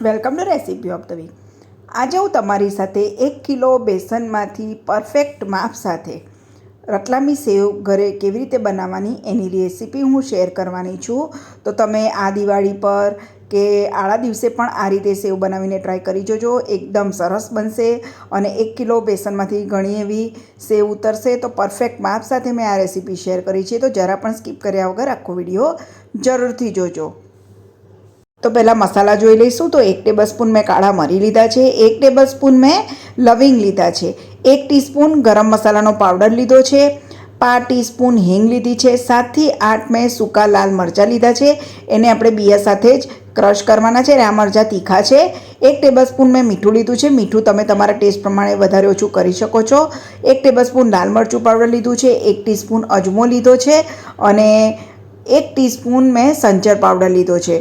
Welcome to recipe of the week. આજે હું તમારી સાથે 1 કિલો બેસનમાંથી પરફેક્ટ માપ સાથે રતલામી સેવ ઘરે કેવી રીતે બનાવવાની એની રેસીપી હું શેર કરવાની છું. તો તમે આ દિવાળી પર કે આળા દિવસે પણ આ રીતે સેવ બનાવીને ટ્રાય કરી જોજો. એકદમ સરસ બનશે અને 1 કિલો બેસનમાંથી ઘણી એવી સેવ ઉતરશે. તો પરફેક્ટ માપ સાથે મેં આ રેસીપી શેર કરી છે, તો જરા પણ સ્કીપ કર્યા વગર આખો વિડીયો જરૂરથી જોજો. તો પહેલાં મસાલા જોઈ લઈશું. તો 1 ટેબલસ્પૂન મેં કાળા મરી લીધા છે, 1 ટેબલસ્પૂન મેં લવિંગ લીધા છે, 1 ટીસ્પૂન ગરમ મસાલાનો પાવડર લીધો છે, 1/2 ટીસ્પૂન હિંગ લીધી છે, 7થી 8 મેં સૂકા લાલ મરચાં લીધા છે. એને આપણે બિયા સાથે જ ક્રશ કરવાના છે અને આ મરચાં તીખા છે. 1 ટેબલસ્પૂન મેં મીઠું લીધું છે. મીઠું તમે તમારા ટેસ્ટ પ્રમાણે વધારે ઓછું કરી શકો છો. 1 ટેબલસ્પૂન લાલ મરચું પાવડર લીધું છે, 1 ટીસ્પૂન અજમો લીધો છે અને 1 ટીસ્પૂન મેં સંચર પાવડર લીધો છે.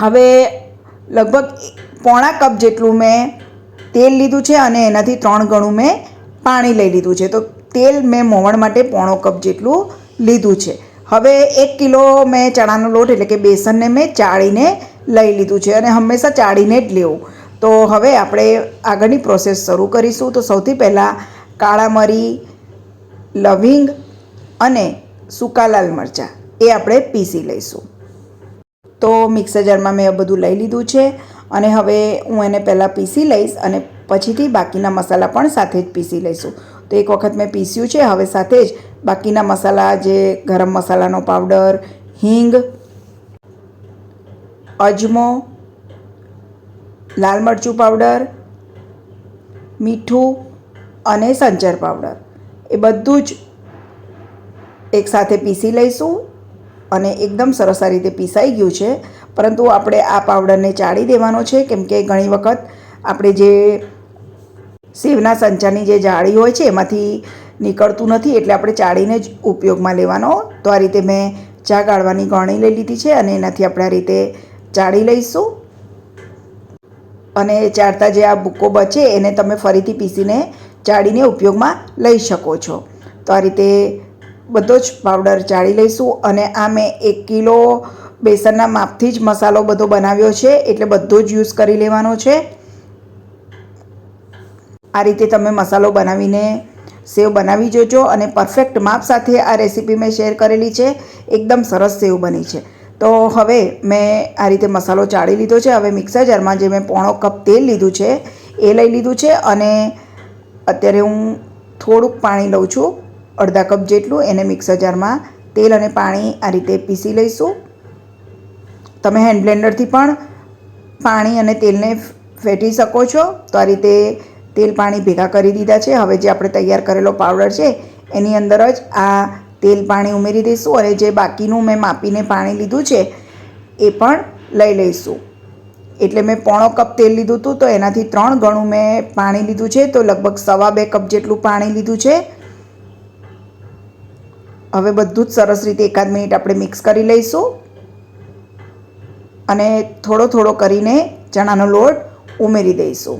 હવે લગભગ પોણા કપ જેટલું મેં તેલ લીધું છે અને એનાથી 3 ગણું મેં પાણી લઈ લીધું છે. તો તેલ મેં મોવણ માટે પોણો કપ જેટલું લીધું છે. હવે 1 કિલો મેં ચણાનો લોટ એટલે કે બેસનને મેં ચાળીને લઈ લીધું છે અને હંમેશા ચાળીને જ લેવું. તો હવે આપણે આગળની પ્રોસેસ શરૂ કરીશું. તો સૌથી પહેલાં કાળા મરી, લવિંગ અને સૂકા લાલ મરચાં એ આપણે પીસી લઈશું. તો મિક્સર જારમાં મેં બધું લઈ લીધું છે અને હવે હું એને પહેલાં પીસી લઈશ અને પછીથી બાકીના મસાલા પણ સાથે જ પીસી લઈશું. તો એક વખત મેં પીસ્યું છે, હવે સાથે જ બાકીના મસાલા જે ગરમ મસાલાનો પાવડર, હિંગ, અજમો, લાલ મરચું પાવડર, મીઠું અને સંચર પાવડર એ બધું જ એકસાથે પીસી લઈશું અને એકદમ સરસ આ રીતે પીસાઈ ગયું છે. પરંતુ આપણે આ પાવડરને ચાળી દેવાનો છે, કેમ કે ઘણી વખત આપણે જે સેવના સંચાની જે જાળી હોય છે એમાંથી નીકળતું નથી, એટલે આપણે ચાળીને જ ઉપયોગમાં લેવાનો. તો આ રીતે મેં ચા ગાળવાની ગળણી લઈ લીધી છે અને એનાથી આપણે આ રીતે ચાળી લઈશું અને ચાળતા જે આ ભૂકો બચે એને તમે ફરીથી પીસીને ચાળીને ઉપયોગમાં લઈ શકો છો. તો આ રીતે બધો જ પાવડર ચાળી લઈશું અને આ મેં 1 કિલો બેસનના માપથી જ મસાલો બધો બનાવ્યો છે, એટલે બધો જ યુઝ કરી લેવાનો છે. આ રીતે તમે મસાલો બનાવીને સેવ બનાવી જોજો અને પરફેક્ટ માપ સાથે આ રેસીપી મેં શેર કરેલી છે. એકદમ સરસ સેવ બની છે. તો હવે મેં આ રીતે મસાલો ચાળી લીધો છે. હવે મિક્સર જારમાં જે મેં પોણો કપ તેલ લીધું છે એ લઈ લીધું છે અને અત્યારે હું થોડુંક પાણી લઉં છું, અડધા કપ જેટલું. એને મિક્સર જારમાં તેલ અને પાણી આ રીતે પીસી લઈશું. તમે હેન્ડ બ્લેન્ડરથી પણ પાણી અને તેલને ફેટી શકો છો. તો આ રીતે તેલ પાણી ભેગા કરી દીધા છે. હવે જે આપણે તૈયાર કરેલો પાવડર છે એની અંદર જ આ તેલ પાણી ઉમેરી દઈશું અને જે બાકીનું મેં માપીને પાણી લીધું છે એ પણ લઈ લઈશું. એટલે મેં પોણો કપ તેલ લીધું હતું, તો એનાથી 3 ગણું મેં પાણી લીધું છે. તો લગભગ 2.5 કપ જેટલું પાણી લીધું છે. હવે બધું જ સરસ રીતે એકાદ મિનિટ આપણે મિક્સ કરી લઈશું અને થોડો થોડો કરીને ચણાનો લોટ ઉમેરી દઈશું.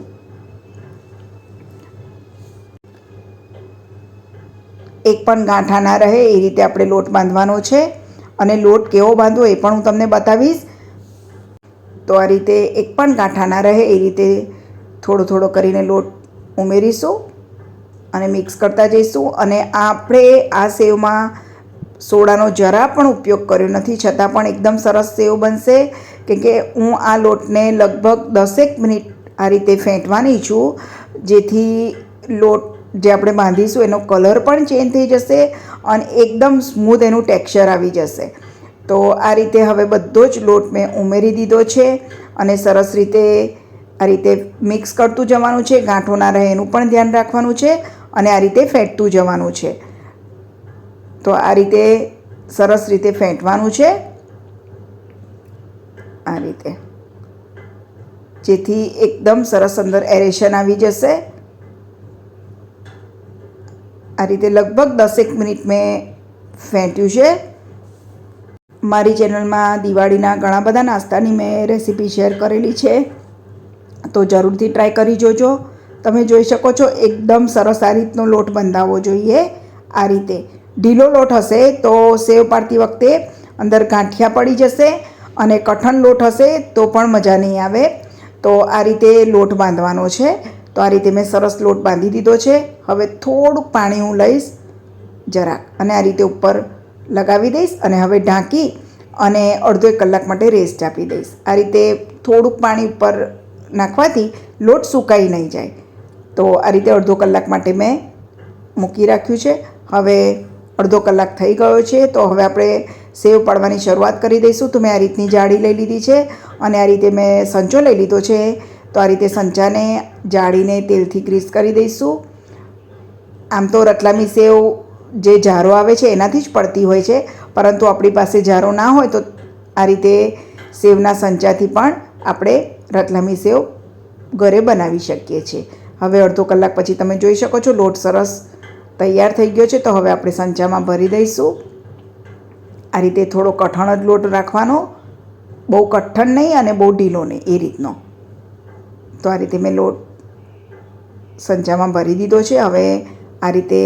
એક પણ ગાંઠા ના રહે એ રીતે આપણે લોટ બાંધવાનો છે અને લોટ કેવો બાંધવો એ પણ હું તમને બતાવીશ. તો આ રીતે એક પણ ગાંઠા ના રહે એ રીતે થોડો થોડો કરીને લોટ ઉમેરીશું અને મિક્સ કરતા જઈશું. અને આપણે આ સેવમાં સોડાનો જરા પણ ઉપયોગ કર્યો નથી, છતાં પણ એકદમ સરસ સેવ બનશે. કેમ કે હું આ લોટને લગભગ 10 મિનિટ આ રીતે ફેંટવાની છું, જેથી લોટ જે આપણે બાંધીશું એનો કલર પણ ચેન્જ થઈ જશે અને એકદમ સ્મૂધ એનું ટેક્સચર આવી જશે. તો આ રીતે હવે બધો જ લોટ મેં ઉમેરી દીધો છે અને સરસ રીતે આ રીતે મિક્સ કરતું જવાનું છે. ગાંઠો ના રહે એનું પણ ધ્યાન રાખવાનું છે અને આ રીતે ફેંટતું જવાનું છે. તો આ રીતે સરસ રીતે ફેંટવાનું છે, આ રીતે, જેથી એકદમ સરસ અંદર એરેશન આવી જશે. આ રીતે લગભગ 10 મિનિટ મેં ફેંટ્યું છે. મારી ચેનલમાં દિવાળીના ઘણા બધા નાસ્તાની મેં રેસીપી શેર કરેલી છે, તો જરૂરથી ટ્રાય કરી જોજો. તમે જોઈ શકો છો એકદમ સરસ આ રીતનો લોટ બંધાવવો જોઈએ. આ રીતે ઢીલો લોટ હશે તો સેવ પાડતી વખતે અંદર ગાંઠિયા પડી જશે અને કઠણ લોટ હશે તો પણ મજા નહીં આવે. તો આ રીતે લોટ બાંધવાનો છે. તો આ રીતે મેં સરસ લોટ બાંધી દીધો છે. હવે થોડુંક પાણી હું લઈશ જરાક અને આ રીતે ઉપર લગાવી દઈશ અને હવે ઢાંકી અને અડધો 1 કલાક માટે રેસ્ટ આપી દઈશ. આ રીતે થોડુંક પાણી ઉપર નાખવાથી લોટ સુકાઈ નહીં જાય. તો આ રીતે અડધો કલાક માટે મેં મૂકી રાખ્યું છે. હવે અડધો કલાક થઈ ગયો છે. તો હવે આપણે સેવ પાડવાની શરૂઆત કરી દઈશું. તો મેં આ રીતની જાળી લઈ લીધી છે અને આ રીતે મેં સંચો લઈ લીધો છે. તો આ રીતે સંચાને જાળીને તેલથી ગ્રીસ કરી દઈશું. આમ તો રતલામી સેવ જે જારો આવે છે એનાથી જ પડતી હોય છે, પરંતુ આપણી પાસે જારો ના હોય તો આ રીતે સેવના સંચાથી પણ આપણે રતલામી સેવ ઘરે બનાવી શકીએ છીએ. હવે અડધો કલાક પછી તમે જોઈ શકો છો લોટ સરસ તૈયાર થઈ ગયો છે. તો હવે આપણે સંચામાં ભરી દઈશું. આ રીતે થોડો કઠણ જ લોટ રાખવાનો, બહુ કઠણ નહીં અને બહુ ઢીલો નહીં, એ રીતનો. તો આ રીતે મેં લોટ સંચામાં ભરી દીધો છે. હવે આ રીતે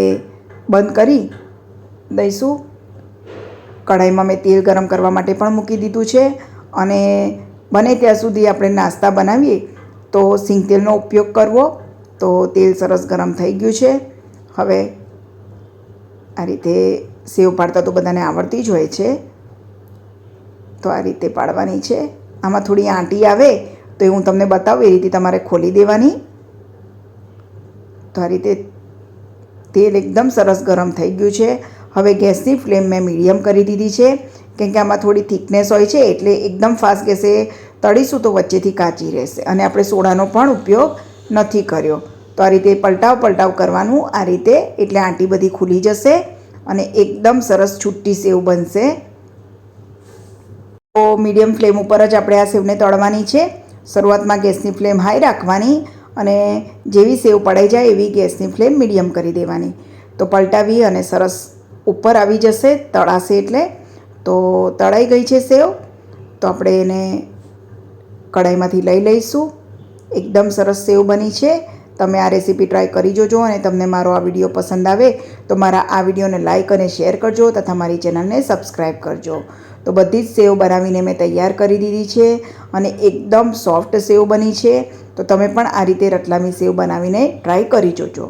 બંધ કરી દઈશું. કઢાઈમાં મેં તેલ ગરમ કરવા માટે પણ મૂકી દીધું છે અને બને ત્યાં સુધી આપણે નાસ્તા બનાવીએ તો સિંગ તેલનો ઉપયોગ કરવો. તો તેલ સરસ ગરમ થઈ ગયું છે. હવે આ રીતે સેવ પાડતા તો બધાને આવડતી જ હોય છે. તો આ રીતે પાડવાની છે. આમાં થોડી આંટી આવે તો એ હું તમને બતાવું, એ રીતે તમારે ખોલી દેવાની. તો આ રીતે તેલ એકદમ સરસ ગરમ થઈ ગયું છે. હવે ગેસની ફ્લેમ મેં મીડિયમ કરી દીધી છે, કેમ કે આમાં થોડી થિકનેસ હોય છે એટલે એકદમ ફાસ્ટ ગેસે તળીશું તો વચ્ચેથી કાચી રહેશે. અને આપણે સોડાનો પણ ઉપયોગ નથી કર્યો. તો આ રીતે પલટાવ કરવાનું આ રીતે, એટલે આંટી બધી ખુલી જશે અને એકદમ સરસ છૂટી સેવ બનશે. તો મીડિયમ ફ્લેમ ઉપર જ આપણે આ સેવને તળવાની છે. શરૂઆતમાં ગેસની ફ્લેમ હાઈ રાખવાની અને જેવી સેવ પડાઈ જાય એવી ગેસની ફ્લેમ મીડિયમ કરી દેવાની. તો પલટાવી અને સરસ ઉપર આવી જશે તળાશે એટલે. તો તળાઈ ગઈ છે સેવ. તો આપણે એને કઢાઈમાંથી લઈ લઈશું. એકદમ સરસ સેવ બની છે. તમે આ રેસીપી ટ્રાય કરી જોજો અને તમને મારો આ વિડીયો પસંદ આવે તો મારા આ વિડીયોને લાઇક અને શેર કરજો તથા મારી ચેનલને સબસ્ક્રાઈબ કરજો. તો બધી જ સેવ બનાવીને મેં તૈયાર કરી દીધી છે અને એકદમ સોફ્ટ સેવ બની છે. તો તમે પણ આ રીતે રતલામી સેવ બનાવીને ટ્રાય કરી જોજો.